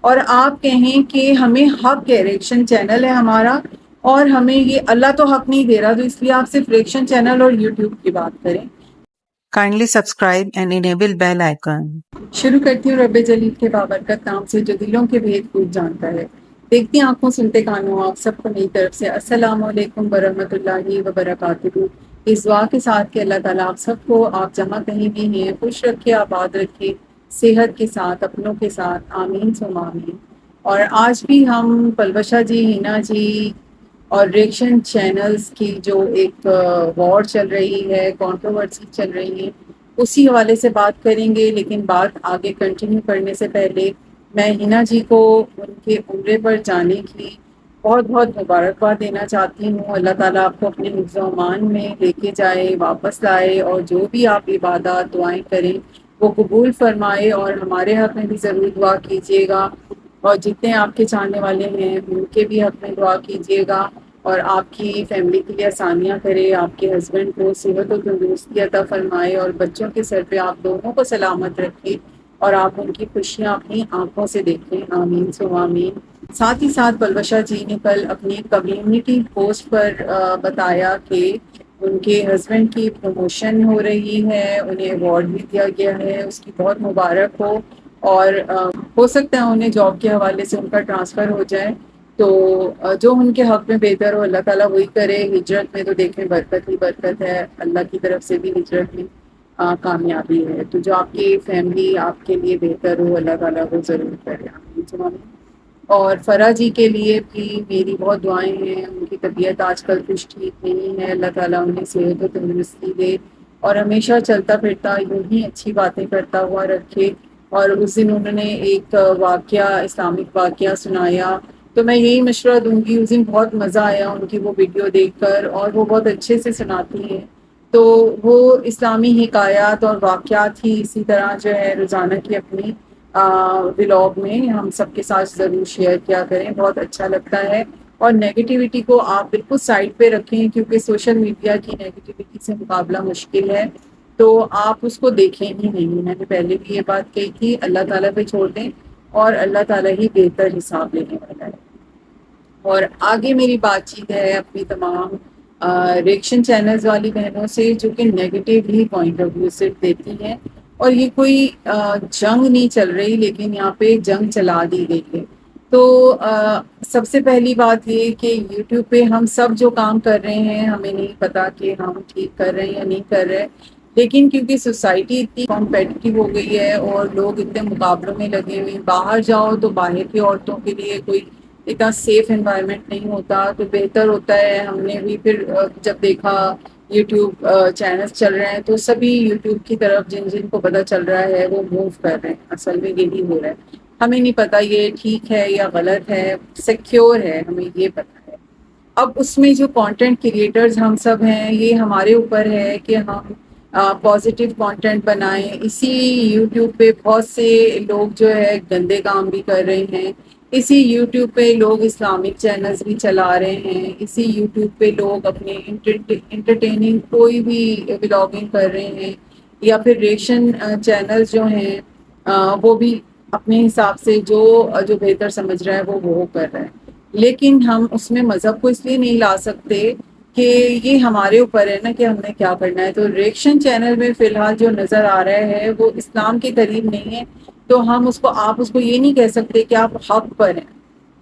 اور آپ کہیں کہ ہمیں حق ہے، ریئیکشن چینل ہے ہمارا، اور ہمیں یہ اللہ تو حق نہیں دے رہا، تو اس لیے آپ صرف ریئیکشن چینل اور یوٹیوب کی بات کریں۔ Kindly subscribe and enable bell icon. شروع کرتی ہوں رب جلیل کے بابرکت نام سے جو دلوں کے بھید خوب جانتا ہے۔ دیکھتی آنکھوں سنتے کانوں، آپ سب کو میری طرف سے السلام علیکم ورحمۃ اللہ وبرکاتہ۔ اس دعا کے ساتھ کہ اللہ تعالیٰ آپ سب کو، آپ جہاں کہیں بھی ہیں، خوش رکھے، آباد رکھے، صحت کے ساتھ، اپنوں کے ساتھ، آمین ثم آمین۔ اور آج بھی ہم پلوشا جی، ہینا جی اور ریئیکشن چینلز کی جو ایک وار چل رہی ہے، کنٹروورسی چل رہی ہے، اسی حوالے سے بات کریں گے۔ لیکن بات آگے کنٹینیو کرنے سے پہلے میں ہینا جی کو ان کے عمرے پر جانے کی بہت بہت مبارکباد دینا چاہتی ہوں۔ اللہ تعالیٰ آپ کو اپنے حفظ و امان میں لے کے جائے، واپس لائے، اور جو بھی آپ عبادات دعائیں کریں وہ قبول فرمائے، اور ہمارے حق میں بھی ضرور دعا کیجیے گا، اور جتنے آپ کے چاہنے والے ہیں ان کے بھی حق میں دعا کیجیے گا، اور آپ کی فیملی کے لیے آسانیاں کرے، آپ کے ہسبینڈ کو صحت و تندرستی عطا فرمائے، اور بچوں کے سر پہ آپ دونوں کو سلامت رکھے، اور آپ ان کی خوشیاں اپنی آنکھوں سے دیکھیں، آمین ثم آمین۔ ساتھ ہی ساتھ پلوشا جی نے کل اپنی کمیونٹی پوسٹ پر بتایا کہ ان کے ہسبینڈ کی پروموشن ہو رہی ہے، انہیں ایوارڈ بھی دیا گیا ہے، اس کی بہت مبارک ہو، اور ہو سکتا ہے انہیں جاب کے حوالے سے ان کا ٹرانسفر ہو جائے، تو جو ان کے حق میں بہتر ہو اللہ تعالیٰ وہی کرے۔ ہجرت میں تو دیکھیں برکت ہی برکت ہے، اللہ کی طرف سے بھی ہجرت میں کامیابی ہے، تو جو آپ کی فیملی آپ کے لیے بہتر ہو اللہ تعالیٰ وہ ضرور کرے، آمین ثم آمین۔ اور فرا جی کے لیے بھی میری بہت دعائیں ہیں، ان کی طبیعت آج کل کچھ ٹھیک نہیں ہے، اللہ تعالیٰ انہیں صحت و تندرستی دے، اور ہمیشہ چلتا پھرتا یوں ہی اچھی باتیں کرتا ہوا رکھے۔ اور اس دن انہوں نے ایک واقعہ، اسلامک واقعہ سنایا، تو میں یہی مشورہ دوں گی، اس دن بہت مزہ آیا ان کی وہ ویڈیو دیکھ کر، اور وہ بہت اچھے سے سناتی ہیں، تو وہ اسلامی حکایات اور واقعات ہی اسی طرح جو ہے روزانہ کی اپنی ولاگ میں ہم سب کے ساتھ ضرور شیئر کیا کریں، بہت اچھا لگتا ہے۔ اور نیگیٹیوٹی کو آپ بالکل سائڈ پہ رکھیں، کیونکہ سوشل میڈیا کی نیگیٹیوٹی سے مقابلہ مشکل ہے، تو آپ اس کو دیکھیں ہی نہیں، میں نے پہلے بھی یہ بات کہی تھی، اللہ تعالیٰ پہ چھوڑ دیں، اور اللہ تعالیٰ ہی بہتر حساب لینے والا ہے۔ اور آگے میری بات چیت ہے اپنی تمام ریئیکشن چینلز والی بہنوں سے، جو کہ نیگیٹو ہی پوائنٹ آف ویو صرف دیتی ہیں، اور یہ کوئی جنگ نہیں چل رہی، لیکن یہاں پہ جنگ چلا دی گئی ہے۔ تو سب سے پہلی بات یہ کہ یوٹیوب پہ ہم سب جو کام کر رہے ہیں ہمیں نہیں پتا کہ ہم ٹھیک کر رہے ہیں یا نہیں کر رہے، لیکن کیونکہ سوسائٹی اتنی کمپیٹیو ہو گئی ہے اور لوگ اتنے مقابلوں میں لگے ہوئے ہیں، باہر جاؤ تو باہر کی عورتوں کے لیے کوئی اتنا سیف انوائرمنٹ نہیں ہوتا، تو بہتر ہوتا ہے، ہم نے بھی پھر جب دیکھا یوٹیوب چینلز چل رہے ہیں تو سبھی یوٹیوب کی طرف جن جن کو پتہ چل رہا ہے وہ موو کر رہے ہیں، اصل میں یہی ہو رہا ہے، ہمیں نہیں پتا یہ ٹھیک ہے یا غلط ہے، سیکیور ہے، ہمیں یہ پتا ہے۔ اب اس میں جو کانٹینٹ کریٹرز ہم سب ہیں، یہ ہمارے اوپر ہے کہ ہم پازیٹیو کانٹینٹ بنائیں۔ اسی یوٹیوب پہ بہت سے لوگ جو ہے گندے کام بھی کر رہے ہیں، اسی یوٹیوب پہ لوگ اسلامک چینلز بھی چلا رہے ہیں، اسی یوٹیوب پہ لوگ اپنے انٹرٹیننگ کوئی بھی ولاگنگ کر رہے ہیں، یا پھر ریئیکشن چینلز جو ہیں وہ بھی اپنے حساب سے جو جو بہتر سمجھ رہا ہے وہ کر رہا ہے، لیکن ہم اس میں مذہب کو اس لیے نہیں لا سکتے کہ یہ ہمارے اوپر ہے نا کہ ہم نے کیا کرنا ہے۔ تو ریئیکشن چینل میں فی الحال جو نظر آ رہا ہے وہ اسلام کے قریب نہیں ہے، تو ہم اس کو، آپ اس کو یہ نہیں کہہ سکتے کہ آپ حق پر ہیں،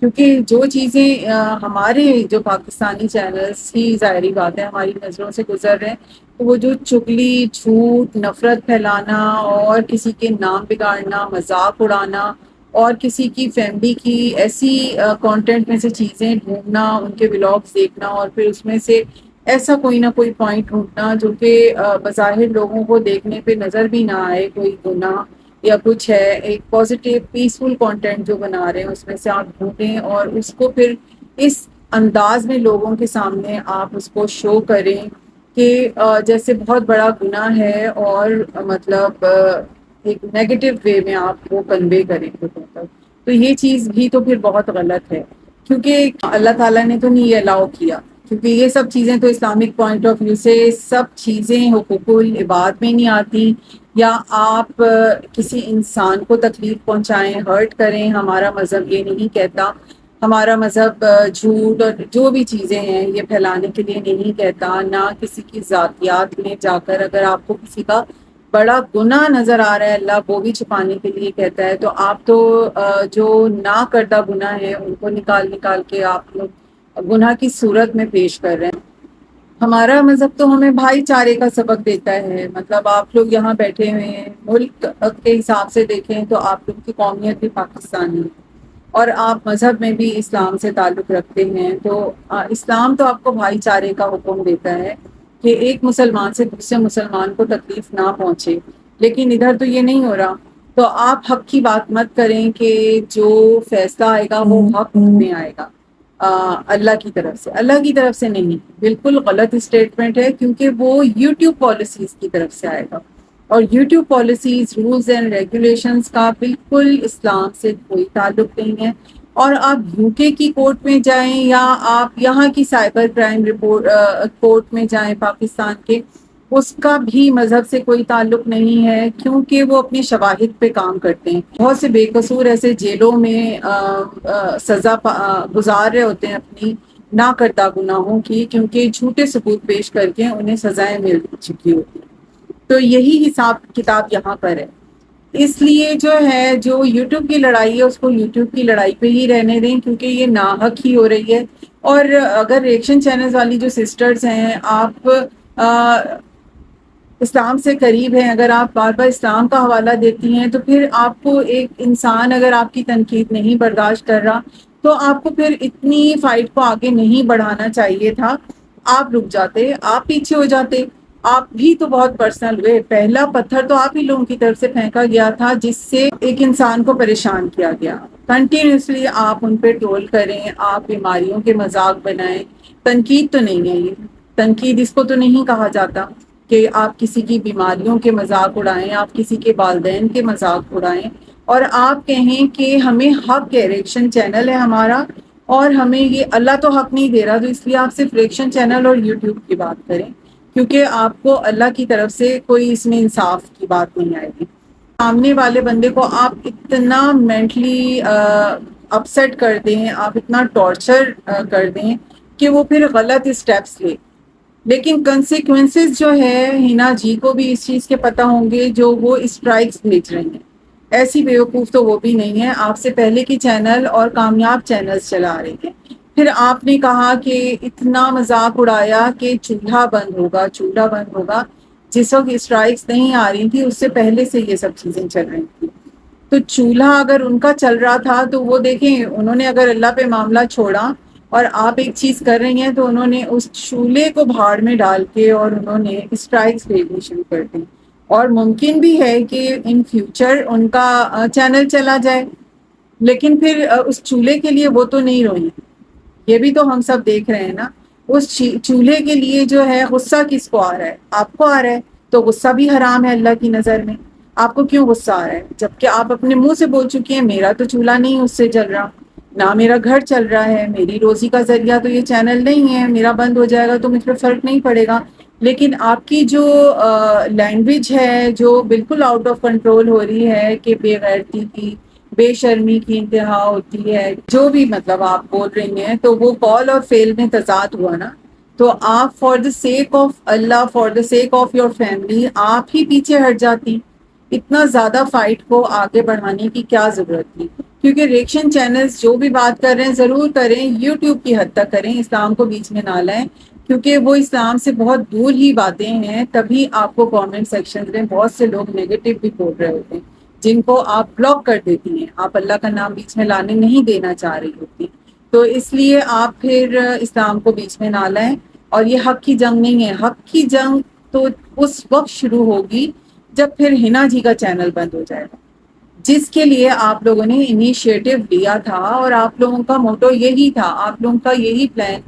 کیونکہ جو چیزیں ہمارے جو پاکستانی چینلز ہی ظاہری بات ہے ہماری نظروں سے گزر رہے ہیں، تو وہ جو چگلی، جھوٹ، نفرت پھیلانا، اور کسی کے نام بگاڑنا، مذاق اڑانا، اور کسی کی فیملی کی ایسی کانٹینٹ میں سے چیزیں ڈھونڈنا، ان کے ولاگز دیکھنا، اور پھر اس میں سے ایسا کوئی نہ کوئی پوائنٹ ڈھونڈنا جو کہ بظاہر لوگوں کو دیکھنے پہ نظر بھی نہ آئے کوئی گناہ یا کچھ ہے، ایک پازیٹیو پیسفل کانٹینٹ جو بنا رہے ہیں اس میں سے آپ ڈھونڈیں، اور اس کو پھر اس انداز میں لوگوں کے سامنے آپ اس کو شو کریں کہ جیسے بہت بڑا گناہ ہے، اور مطلب ایک نیگیٹو وے میں آپ وہ کنوے کریں لوگوں تک، تو یہ چیز بھی تو پھر بہت غلط ہے، کیونکہ اللہ تعالیٰ نے تو نہیں الاؤ کیا کیونکہ یہ سب چیزیں تو اسلامک پوائنٹ آف ویو سے سب چیزیں حقوق العباد میں نہیں آتی، یا آپ کسی انسان کو تکلیف پہنچائیں، ہرٹ کریں، ہمارا مذہب یہ نہیں کہتا۔ ہمارا مذہب جھوٹ اور جو بھی چیزیں ہیں یہ پھیلانے کے لیے نہیں کہتا، نہ کسی کی ذاتیات میں جا کر اگر آپ کو کسی کا بڑا گناہ نظر آ رہا ہے اللہ وہ بھی چھپانے کے لیے کہتا ہے، تو آپ تو جو نہ کردہ گناہ ہے ان کو نکال نکال کے آپ لوگ گناہ کی صورت میں پیش کر رہے ہیں۔ ہمارا مذہب تو ہمیں بھائی چارے کا سبق دیتا ہے، مطلب آپ لوگ یہاں بیٹھے ہوئے ہیں، ملک کے حساب سے دیکھیں تو آپ لوگ کی قومیت بھی پاکستانی ہے اور آپ مذہب میں بھی اسلام سے تعلق رکھتے ہیں، تو اسلام تو آپ کو بھائی چارے کا حکم دیتا ہے کہ ایک مسلمان سے دوسرے مسلمان کو تکلیف نہ پہنچے، لیکن ادھر تو یہ نہیں ہو رہا۔ تو آپ حق کی بات مت کریں کہ جو فیصلہ آئے گا وہ حق میں آئے گا اللہ کی طرف سے، اللہ کی طرف سے نہیں، بالکل غلط اسٹیٹمنٹ ہے، کیونکہ وہ یوٹیوب پالیسیز کی طرف سے آئے گا، اور YouTube policies rules and regulations کا بالکل اسلام سے کوئی تعلق نہیں ہے۔ اور آپ یو کے کی کورٹ میں جائیں یا آپ یہاں کی سائبر کرائم کورٹ میں جائیں پاکستان کے، اس کا بھی مذہب سے کوئی تعلق نہیں ہے، کیونکہ وہ اپنے شواہد پہ کام کرتے ہیں۔ بہت سے بے قصور ایسے جیلوں میں سزا گزار رہے ہوتے ہیں اپنی نہ کردہ گناہوں کی، کیونکہ جھوٹے ثبوت پیش کر کے انہیں سزائیں مل چکی ہوتی ہیں۔ تو یہی حساب کتاب یہاں پر ہے۔ اس لیے جو ہے جو یوٹیوب کی لڑائی ہے اس کو یوٹیوب کی لڑائی پہ ہی رہنے دیں، کیونکہ یہ ناحق ہی ہو رہی ہے۔ اور اگر ریئیکشن چینلز والی جو سسٹرز ہیں، آپ اسلام سے قریب ہیں، اگر آپ بار بار اسلام کا حوالہ دیتی ہیں تو پھر آپ کو ایک انسان اگر آپ کی تنقید نہیں برداشت کر رہا تو آپ کو پھر اتنی فائٹ کو آگے نہیں بڑھانا چاہیے تھا، آپ رک جاتے، آپ پیچھے ہو جاتے۔ آپ بھی تو بہت پرسنل ہوئے، پہلا پتھر تو آپ ہی لوگوں کی طرف سے پھینکا گیا تھا جس سے ایک انسان کو پریشان کیا گیا۔ کنٹینیوسلی آپ ان پہ ٹرول کریں، آپ بیماریوں کے مذاق بنائیں، تنقید تو نہیں ہے یہ، تنقید اس کو تو نہیں کہا جاتا کہ آپ کسی کی بیماریوں کے مذاق اڑائیں، آپ کسی کے والدین کے مذاق اڑائیں، اور آپ کہیں کہ ہمیں حق ہے، ریئیکشن چینل ہے ہمارا اور ہمیں یہ اللہ تو حق نہیں دے رہا، تو اس لیے آپ صرف ریئیکشن چینل اور یوٹیوب کی بات کریں، کیونکہ آپ کو اللہ کی طرف سے کوئی اس میں انصاف کی بات نہیں آئے گی۔ سامنے والے بندے کو آپ اتنا مینٹلی اپسیٹ کر دیں، آپ اتنا ٹارچر کر دیں کہ وہ پھر غلط اسٹیپس لے، لیکن کنسیکوینسز جو ہے ہنا جی کو بھی اس چیز کے پتہ ہوں گے جو وہ اسٹرائکس بھیج رہی ہیں۔ ایسی بیوقوف تو وہ بھی نہیں ہے، آپ سے پہلے کی چینل اور کامیاب چینلز چلا رہی ہیں، پھر آپ نے کہا کہ اتنا مذاق اڑایا کہ چولہا بند ہوگا، چولہا بند ہوگا، جس وقت اسٹرائکس نہیں آ رہی تھی اس سے پہلے سے یہ سب چیزیں چل رہی تھیں۔ تو چولہا اگر ان کا چل رہا تھا تو وہ دیکھیں انہوں نے اگر اللہ پہ معاملہ چھوڑا اور آپ ایک چیز کر رہی ہیں تو انہوں نے اس چولہے کو بھاڑ میں ڈال کے اور انہوں نے اسٹرائکس بھیجنی شروع کر دی، اور ممکن بھی ہے کہ ان فیوچر ان کا چینل چلا جائے، لیکن پھر اس چولہے کے لیے وہ تو نہیں روئی، یہ بھی تو ہم سب دیکھ رہے ہیں نا۔ اس چولہے کے لیے جو ہے غصہ کس کو آ رہا ہے؟ آپ کو آ رہا ہے، تو غصہ بھی حرام ہے اللہ کی نظر میں۔ آپ کو کیوں غصہ آ رہا ہے جبکہ آپ اپنے منہ سے بول چکی ہیں میرا تو چولہا نہیں اس سے جل رہا، نہ میرا گھر چل رہا ہے، میری روزی کا ذریعہ تو یہ چینل نہیں ہے، میرا بند ہو جائے گا تو مجھ پہ فرق نہیں پڑے گا۔ لیکن آپ کی جو لینگویج ہے جو بالکل آؤٹ آف کنٹرول ہو رہی ہے کہ بے غیرتی کی، بے شرمی کی انتہا ہوتی ہے، جو بھی مطلب آپ بول رہی ہیں، تو وہ قول اور فعل میں تضاد ہوا نا۔ تو آپ for the sake of Allah, for the sake of your family, آپ ہی پیچھے ہٹ جاتی، اتنا زیادہ فائٹ کو آگے بڑھانے کی کیا ضرورت تھی؟ کیونکہ ریئیکشن چینلز جو بھی بات کر رہے ہیں ضرور کریں، یوٹیوب کی حد تک کریں، اسلام کو بیچ میں نہ لائیں، کیونکہ وہ اسلام سے بہت دور ہی باتیں ہیں، تبھی آپ کو کامنٹ سیکشن میں بہت سے لوگ نیگیٹو بھی بول رہے ہوتے ہیں جن کو آپ بلاک کر دیتی ہیں، آپ اللہ کا نام بیچ میں لانے نہیں دینا چاہ رہی ہوتی، تو اس لیے آپ پھر اسلام کو بیچ میں نہ لائیں۔ اور یہ حق کی جنگ نہیں ہے، حق کی جنگ تو اس وقت شروع ہوگی جب پھر ہنا جی کا چینل بند ہو جائے گا، جس کے لیے آپ لوگوں نے انیشیٹو لیا تھا، اور آپ لوگوں کا موٹو یہی تھا، آپ لوگوں کا یہی پلان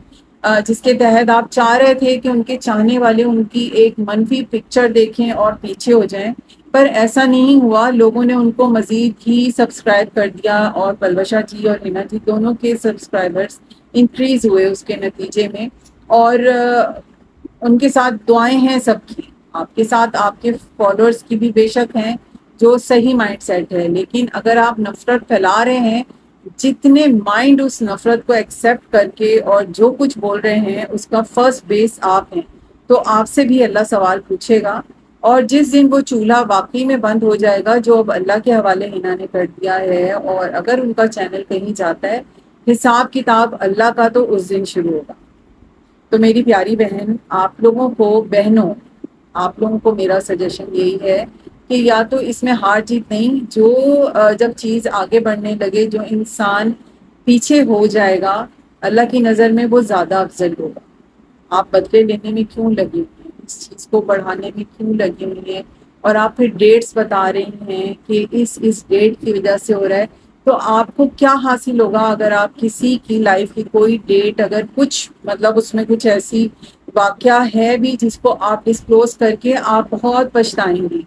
جس کے تحت آپ چاہ رہے تھے کہ ان کے چاہنے والے ان کی ایک منفی پکچر دیکھیں اور پیچھے ہو جائیں، پر ایسا نہیں ہوا، لوگوں نے ان کو مزید ہی سبسکرائب کر دیا، اور پلوشا جی اور ہنا جی دونوں کے سبسکرائبرز انکریز ہوئے اس کے نتیجے میں، اور ان کے ساتھ دعائیں ہیں سب کی، آپ کے ساتھ آپ کے فالوورز کی بھی بے شک ہیں جو صحیح مائنڈ سیٹ ہے، لیکن اگر آپ نفرت پھیلا رہے ہیں، جتنے مائنڈ اس نفرت کو ایکسیپٹ کر کے اور جو کچھ بول رہے ہیں اس کا فرسٹ بیس آپ ہیں، تو آپ سے بھی اللہ سوال پوچھے گا۔ اور جس دن وہ چولہا واقعی میں بند ہو جائے گا جو اب اللہ کے حوالے ہنا نے کر دیا ہے، اور اگر ان کا چینل کہیں جاتا ہے، حساب کتاب اللہ کا تو اس دن شروع ہوگا۔ تو میری پیاری بہن، آپ لوگوں کو، بہنوں، آپ لوگوں کو میرا سجیشن یہی ہے کہ یا تو اس میں ہار جیت نہیں، جو جب چیز آگے بڑھنے لگے، جو انسان پیچھے ہو جائے گا، اللہ کی نظر میں وہ زیادہ افضل ہوگا۔ آپ بدلے لینے میں کیوں لگے ہوئے ہیں، اس چیز کو بڑھانے میں کیوں لگے ہوئے ہیں، اور آپ پھر ڈیٹس بتا رہی ہیں کہ اس ڈیٹ کی وجہ سے ہو رہا ہے، تو آپ کو کیا حاصل ہوگا اگر آپ کسی کی لائف کی کوئی ڈیٹ، اگر کچھ مطلب اس میں کچھ ایسی واقعہ ہے بھی جس کو آپ ڈسکلوز کر کے آپ بہت پچھتائیں گی،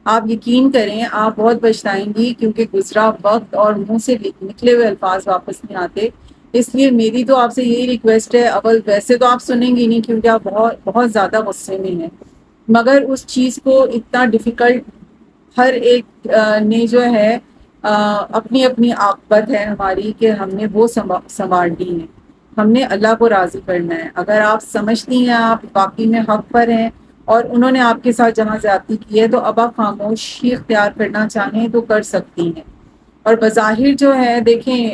آپ یقین کریں آپ بہت پچھتائیں گی، کیونکہ گزرا وقت اور منہ سے نکلے ہوئے الفاظ واپس نہیں آتے۔ اس لیے میری تو آپ سے یہی ریکویسٹ ہے، اول ویسے تو آپ سنیں گی نہیں کیونکہ آپ بہت بہت زیادہ غصے میں ہیں، مگر اس چیز کو اتنا ڈیفیکلٹ ہر ایک نے جو ہے اپنی اپنی عاقبت ہے ہماری کہ ہم نے وہ سنوارنی ہے، ہم نے اللہ کو راضی کرنا ہے۔ اگر آپ سمجھتی ہیں آپ واقعی میں حق پر ہیں اور انہوں نے آپ کے ساتھ جہاں زیادتی کی ہے، تو اب آپ خاموشی اختیار کرنا چاہیں تو کر سکتی ہیں۔ اور بظاہر جو ہے دیکھیں،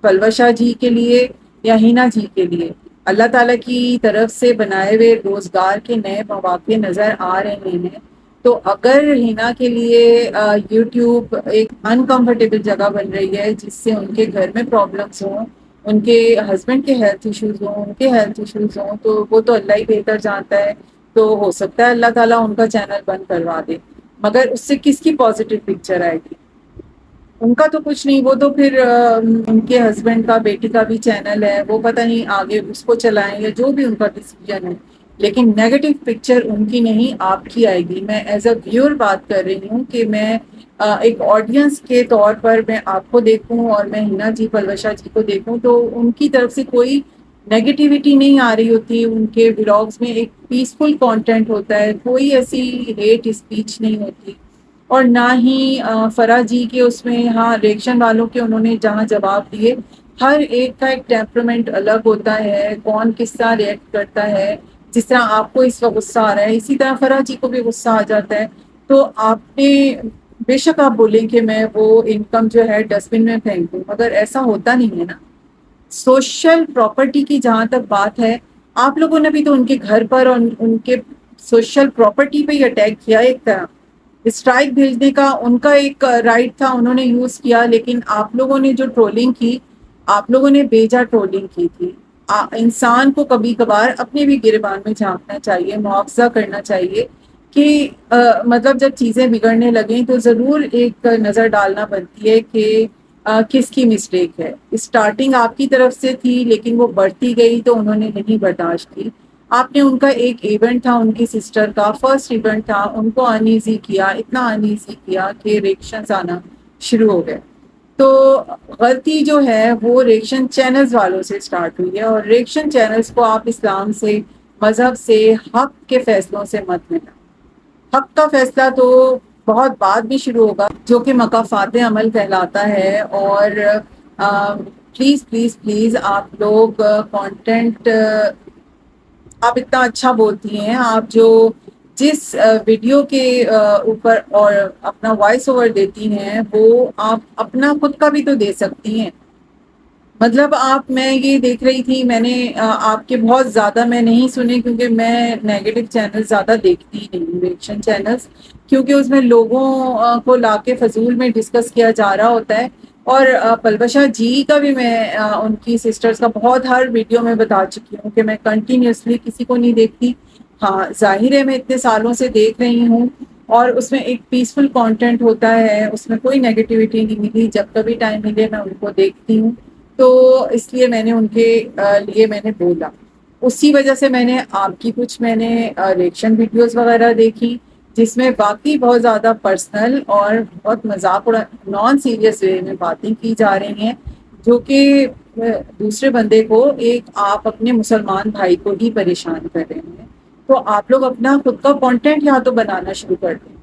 پلوشا جی کے لیے یا ہینا جی کے لیے اللہ تعالیٰ کی طرف سے بنائے ہوئے روزگار کے نئے مواقع نظر آ رہے ہیں، تو اگر ہینا کے لیے یوٹیوب ایک انکمفرٹیبل جگہ بن رہی ہے جس سے ان کے گھر میں پرابلمس ہوں، ان کے ہسبینڈ کے ہیلتھ ایشوز ہوں، ان کے ہیلتھ ایشوز ہوں، تو وہ تو اللہ ہی بہتر جانتا ہے، تو ہو سکتا ہے اللہ تعالیٰ ان کا چینل بند کروا دے، مگر اس سے کس کی پازیٹیو پکچر آئے گی؟ ان کا تو کچھ نہیں، وہ تو پھر ان کے ہسبینڈ کا، بیٹی کا بھی چینل ہے، وہ پتہ نہیں آگے اس کو چلائیں یا جو بھی ان کا ڈیسیجن ہے، لیکن نیگیٹو پکچر ان کی نہیں آپ کی آئے گی۔ میں ایز اے ویور بات کر رہی ہوں کہ میں ایک آڈینس کے طور پر میں آپ کو دیکھوں اور میں ہینا جی، پلوشا جی کو دیکھوں، تو ان کی طرف سے کوئی نیگیٹیوٹی نہیں آ رہی ہوتی، ان کے ولاگز میں ایک پیسفل کانٹینٹ ہوتا ہے، کوئی ایسی ہیٹ اسپیچ نہیں ہوتی، اور نہ ہی فرا جی کے اس میں، ہاں ریئیکشن والوں کے انہوں نے جہاں جواب دیے، ہر ایک کا ایک ٹیمپرامنٹ الگ ہوتا ہے، کون کس طرح ریئیکٹ کرتا ہے، جس طرح آپ کو اس وقت غصہ آ رہا ہے اسی طرح فرا جی کو بھی غصہ آ جاتا ہے، تو آپ نے بے شک آپ بولیں کہ میں وہ انکم جو ہے ڈسٹ بن میں پھینک دوں، مگر ایسا ہوتا نہیں ہے نا۔ سوشل پراپرٹی کی جہاں تک بات ہے، آپ لوگوں نے بھی تو ان کے گھر پر اور ان کے سوشل پراپرٹی پہ ہی اٹیک کیا، ایک طرح اسٹرائک بھیجنے کا ان کا ایک رائٹ تھا، انہوں نے یوز کیا، لیکن آپ لوگوں نے جو ٹرولنگ کی، آپ لوگوں نے بیجا ٹرولنگ کی تھی۔ انسان کو کبھی کبھار اپنے بھی گریبان میں جھانکنا چاہیے، معاوضہ کرنا چاہیے کہ مطلب جب چیزیں بگڑنے لگیں تو ضرور ایک نظر ڈالنا بنتی ہے کہ کس کی مسٹیک ہے۔ اسٹارٹنگ آپ کی طرف سے تھی لیکن وہ بڑھتی گئی تو انہوں نے نہیں برداشت کی، آپ نے ان کا ایک ایونٹ تھا، ان کی سسٹر کا فرسٹ ایونٹ تھا، ان کو انیزی کیا، اتنا انیزی کیا کہ ریئیکشنز آنا شروع ہو گئے۔ تو غلطی جو ہے وہ ریئیکشن چینلز والوں سے سٹارٹ ہوئی ہے، اور ریئیکشن چینلز کو آپ اسلام سے، مذہب سے، حق کے فیصلوں سے مت لینا۔ حق کا فیصلہ تو بہت بعد میں شروع ہوگا، جو کہ مکافات عمل کہلاتا ہے، اور پلیز پلیز پلیز آپ لوگ کانٹینٹ، آپ اتنا اچھا بولتی ہیں، آپ جو جس ویڈیو کے اوپر اور اپنا وائس اوور دیتی ہیں وہ آپ اپنا خود کا بھی تو دے سکتی ہیں۔ مطلب آپ، میں یہ دیکھ رہی تھی، میں نے آپ کے بہت زیادہ میں نہیں سنے کیونکہ میں نیگیٹو چینل زیادہ دیکھتی ہی نہیں، ریئیکشن چینلز، کیونکہ اس میں لوگوں کو لا کے فضول میں ڈسکس کیا جا رہا ہوتا ہے۔ اور پلوشا جی کا بھی میں ان کی سسٹرز کا بہت ہر ویڈیو میں بتا چکی ہوں کہ میں کنٹینیوسلی کسی کو نہیں دیکھتی، ہاں ظاہر ہے میں اتنے سالوں سے دیکھ رہی ہوں، اور اس میں ایک پیسفل کانٹینٹ ہوتا ہے، اس میں کوئی نیگیٹیوٹی نہیں ملی، جب کبھی ٹائم ملے میں ان کو دیکھتی ہوں، تو اس لیے میں نے ان کے لیے میں نے بولا، اسی وجہ سے میں نے آپ کی کچھ میں نے ریئیکشن ویڈیوز وغیرہ دیکھی جس میں باقی بہت زیادہ پرسنل اور بہت مذاق اور نان سیریس وے میں باتیں کی جا رہی ہیں، جو کہ دوسرے بندے کو ایک آپ اپنے مسلمان بھائی کو ہی پریشان کر رہے ہیں، تو آپ لوگ اپنا خود کا کانٹینٹ یہاں تو بنانا شروع کر دیں۔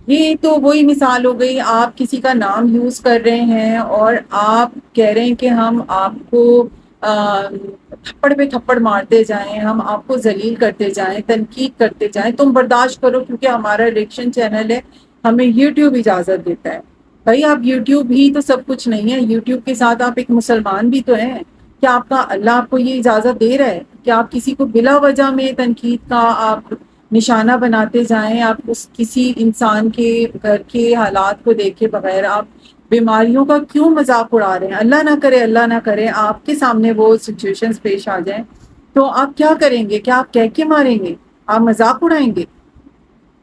یہ تو وہی مثال ہو گئی، آپ کسی کا نام یوز کر رہے ہیں اور آپ کہہ رہے ہیں کہ ہم آپ کو تھپڑ پہ تھپڑ مارتے جائیں، ہم آپ کو ذلیل کرتے جائیں، تنقید کرتے جائیں، تم برداشت کرو کیونکہ ہمارا ریئیکشن چینل ہے، ہمیں یوٹیوب اجازت دیتا ہے۔ بھائی آپ یوٹیوب ہی تو سب کچھ نہیں ہے، یوٹیوب کے ساتھ آپ ایک مسلمان بھی تو ہیں۔ کیا آپ کا اللہ آپ کو یہ اجازت دے رہا ہے کہ آپ کسی کو بلا وجہ میں تنقید کا آپ نشانہ بناتے جائیں؟ آپ اس کسی انسان کے گھر کے حالات کو دیکھے بغیر آپ بیماریوں کا کیوں مذاق اڑا رہے ہیں؟ اللہ نہ کرے، اللہ نہ کرے آپ کے سامنے وہ سچویشنز پیش آ جائیں تو آپ کیا کریں گے؟ کیا آپ کہہ کے ماریں گے؟ آپ مذاق اڑائیں گے؟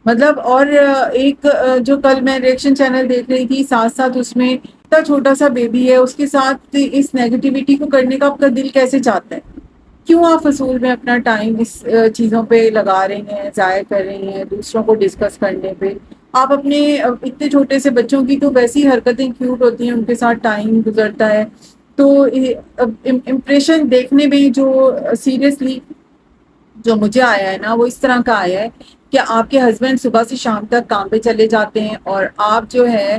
مطلب اور ایک جو کل میں ریئیکشن چینل دیکھ رہی تھی، ساتھ ساتھ اس میں اتنا چھوٹا سا بیبی ہے، اس کے ساتھ اس نیگیٹیوٹی کو کرنے کا آپ کا دل کیسے چاہتا ہے؟ کیوں آپ فضول میں اپنا ٹائم اس چیزوں پہ لگا رہے ہیں، ضائع کر رہی ہیں دوسروں کو ڈسکس کرنے پہ؟ آپ اپنے اتنے چھوٹے سے بچوں کی تو ویسی حرکتیں کیوٹ ہوتی ہیں، ان کے ساتھ ٹائم گزرتا ہے، تو امپریشن دیکھنے میں جو سیریسلی جو مجھے آیا ہے نا وہ اس طرح کا آیا ہے کہ آپ کے ہسبینڈ صبح سے شام تک کام پہ چلے جاتے ہیں اور آپ جو ہے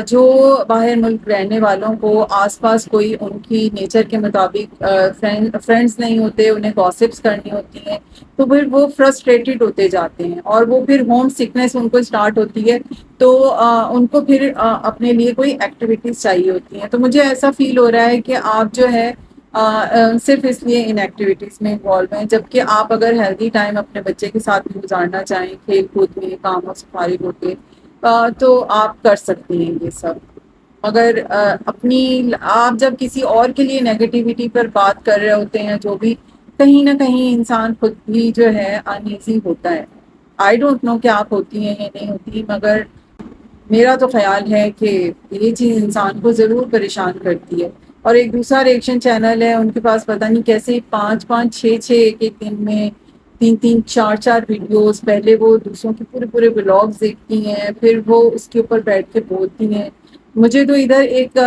جو باہر ملک رہنے والوں کو آس پاس کوئی ان کی نیچر کے مطابق فرینڈز نہیں ہوتے، انہیں گاسپس کرنی ہوتی ہیں، تو پھر وہ فرسٹریٹڈ ہوتے جاتے ہیں اور وہ پھر ہوم سکنس ان کو اسٹارٹ ہوتی ہے، تو ان کو پھر اپنے لیے کوئی ایکٹیویٹیز چاہیے ہوتی ہیں۔ تو مجھے ایسا فیل ہو رہا ہے کہ آپ جو ہے صرف اس لیے ان ایکٹیویٹیز میں انوالو ہیں، جبکہ آپ اگر ہیلدی ٹائم اپنے بچے کے ساتھ بھی گزارنا چاہیں، کھیل کود میں، کاموں سے فارغ ہو کے، تو آپ کر سکتی ہیں یہ سب۔ مگر اپنی آپ جب کسی اور کے لیے نیگیٹیوٹی پر بات کر رہے ہوتے ہیں، جو بھی کہیں نہ کہیں انسان خود بھی جو ہے انایزی ہوتا ہے۔ آئی ڈونٹ نو کہ آپ ہوتی ہیں یا نہیں ہوتی، مگر میرا تو خیال ہے کہ یہ چیز انسان کو ضرور پریشان کرتی ہے۔ اور ایک دوسرا ریئیکشن چینل ہے، ان کے پاس پتہ نہیں کیسے 5 5 6 6 ایک دن میں 3 3 4 4 ویڈیوز، پہلے وہ دوسروں کے پورے پورے بلاگز دیکھتی ہیں، پھر وہ اس کے اوپر بیٹھ کے بولتی ہیں۔ مجھے تو ادھر ایک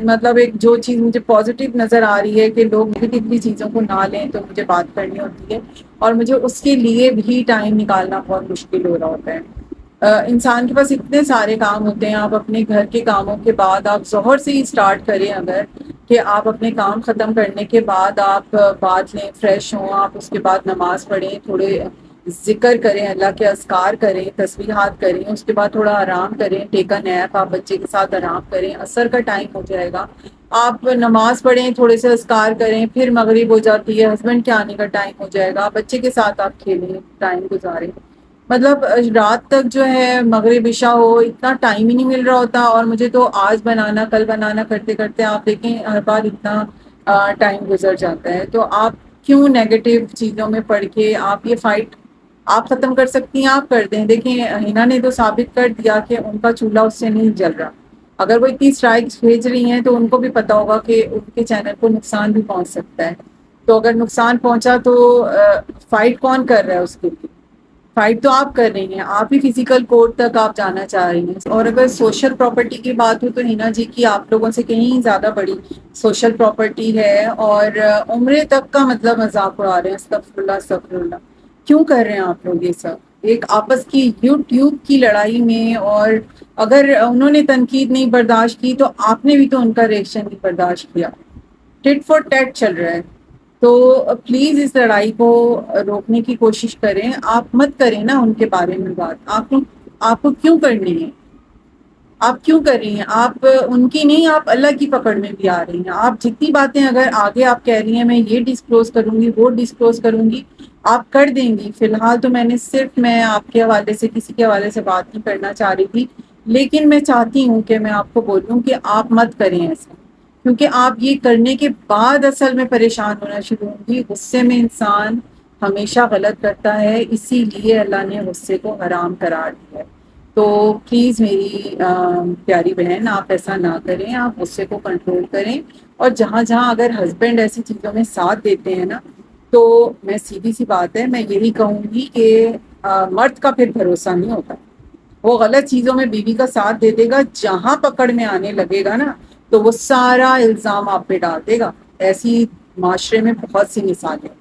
مطلب ایک جو چیز مجھے پازیٹیو نظر آ رہی ہے کہ لوگ نگیٹیولی چیزوں کو نہ لیں، تو مجھے بات کرنی ہوتی ہے اور مجھے اس کے لیے بھی ٹائم نکالنا بہت مشکل ہو رہا ہوتا ہے۔ انسان کے پاس اتنے سارے کام ہوتے ہیں، آپ اپنے گھر کے کاموں کے بعد آپ ظہر سے ہی اسٹارٹ کریں اگر، کہ آپ اپنے کام ختم کرنے کے بعد آپ بات لیں، فریش ہوں آپ، اس کے بعد نماز پڑھیں، تھوڑے ذکر کریں، اللہ کے اذکار کریں، تسبیحات کریں، اس کے بعد تھوڑا آرام کریں، ٹیک اے نیپ، آپ بچے کے ساتھ آرام کریں، عصر کا ٹائم ہو جائے گا، آپ نماز پڑھیں، تھوڑے سے اذکار کریں، پھر مغرب ہو جاتی ہے، ہسبینڈ کے آنے کا ٹائم ہو جائے گا، بچے کے ساتھ آپ کھیلیں، ٹائم گزاریں۔ مطلب رات تک جو ہے مغرب عشاء ہو، اتنا ٹائم ہی نہیں مل رہا ہوتا، اور مجھے تو آج بنانا کل بنانا کرتے کرتے آپ دیکھیں ہر بار اتنا ٹائم گزر جاتا ہے۔ تو آپ کیوں نیگیٹو چیزوں میں پڑھ کے آپ یہ فائٹ آپ ختم کر سکتی ہیں، آپ کر دیں۔ دیکھیں ہینا نے تو ثابت کر دیا کہ ان کا چولہا اس سے نہیں جل رہا۔ اگر وہ اتنی اسٹرائکس بھیج رہی ہیں تو ان کو بھی پتا ہوگا کہ ان کے چینل کو نقصان بھی پہنچ سکتا ہے، تو اگر نقصان پہنچا تو فائٹ کون کر رہا ہے اس کے لیے؟ فائٹ تو آپ کر رہی ہیں، آپ ہی فزیکل کورٹ تک آپ جانا چاہ رہی ہیں۔ اور اگر سوشل پراپرٹی کی بات ہو تو ہینا جی کی آپ لوگوں سے کہیں زیادہ بڑی سوشل پراپرٹی ہے، اور عمرے تک کا مطلب مذاق اڑا رہے ہیں، استغفر اللہ استغفر اللہ۔ کیوں کر رہے ہیں آپ لوگ یہ سب ایک آپس کی یوٹیوب کی لڑائی میں؟ اور اگر انہوں نے تنقید نہیں برداشت کی تو آپ نے بھی تو ان کا ریئیکشن نہیں برداشت کیا۔ ٹٹ فور ٹیٹ چل رہا ہے، تو پلیز اس لڑائی کو روکنے کی کوشش کریں۔ آپ مت کریں نا ان کے بارے میں بات، آپ کو کیوں کرنی ہے؟ آپ کیوں کر رہی ہیں؟ آپ ان کی نہیں، آپ اللہ کی پکڑ میں بھی آ رہی ہیں۔ آپ جتنی باتیں اگر آگے آپ کہہ رہی ہیں میں یہ ڈسکلوز کروں گی، وہ ڈسکلوز کروں گی، آپ کر دیں گی۔ فی الحال تو میں آپ کے حوالے سے کسی کے حوالے سے بات نہیں کرنا چاہ رہی تھی، لیکن میں چاہتی ہوں کہ میں آپ کو بولوں کہ آپ مت کریں ایسا، کیونکہ آپ یہ کرنے کے بعد اصل میں پریشان ہونا شروع ہوں گی۔ غصے میں انسان ہمیشہ غلط کرتا ہے، اسی لیے اللہ نے غصے کو حرام قرار دیا ہے۔ تو پلیز میری پیاری بہن آپ ایسا نہ کریں، آپ غصے کو کنٹرول کریں، اور جہاں جہاں اگر ہسبینڈ ایسی چیزوں میں ساتھ دیتے ہیں نا، تو میں سیدھی سی بات ہے میں یہی کہوں گی کہ مرد کا پھر بھروسہ نہیں ہوتا۔ وہ غلط چیزوں میں بیوی کا ساتھ دے دے گا، جہاں پکڑ میں آنے لگے گا نا تو وہ سارا الزام آپ پہ ڈال دے گا. ایسی معاشرے میں بہت سی مثالیں ہیں.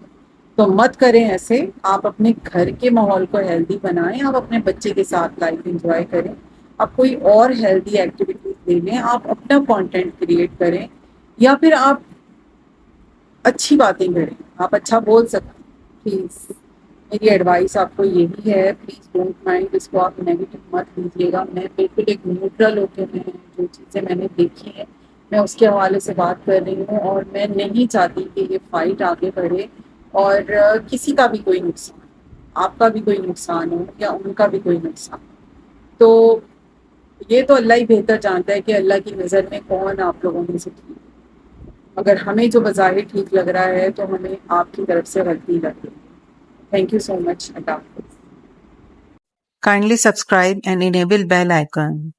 تو مت کریں ایسے. آپ اپنے گھر کے ماحول کو ہیلدی بنائیں. آپ اپنے بچے کے ساتھ لائف انجوائے کریں. آپ کوئی اور ہیلدی ایکٹیویٹیز لے لیں. آپ اپنا کانٹینٹ کریٹ کریں, یا پھر آپ اچھی باتیں کریں. آپ اچھا بول سکتے ہیں. پلیز میری ایڈوائس آپ کو یہی ہے, پلیز ڈونٹ مائنڈ اس کو, آپ نیگیٹو مت لیجیے گا. میں بالکل ایک نیوٹرل ہو کے میں جو چیزیں میں نے دیکھی ہیں میں اس کے حوالے سے بات کر رہی ہوں, اور میں نہیں چاہتی کہ یہ فائٹ آگے بڑھے اور کسی کا بھی کوئی نقصان, آپ کا بھی کوئی نقصان ہو یا ان کا بھی کوئی نقصان. تو یہ تو اللہ ہی بہتر جانتا ہے کہ اللہ کی نظر میں کون آپ لوگوں میں سے ٹھیک ہے. اگر ہمیں جو بظاہر ٹھیک لگ رہا ہے تو ہمیں آپ کی طرف سے غلطی لگ رہی ہے. تھینک یو سو مچ. اللہ حافظ. Kindly subscribe and enable bell icon.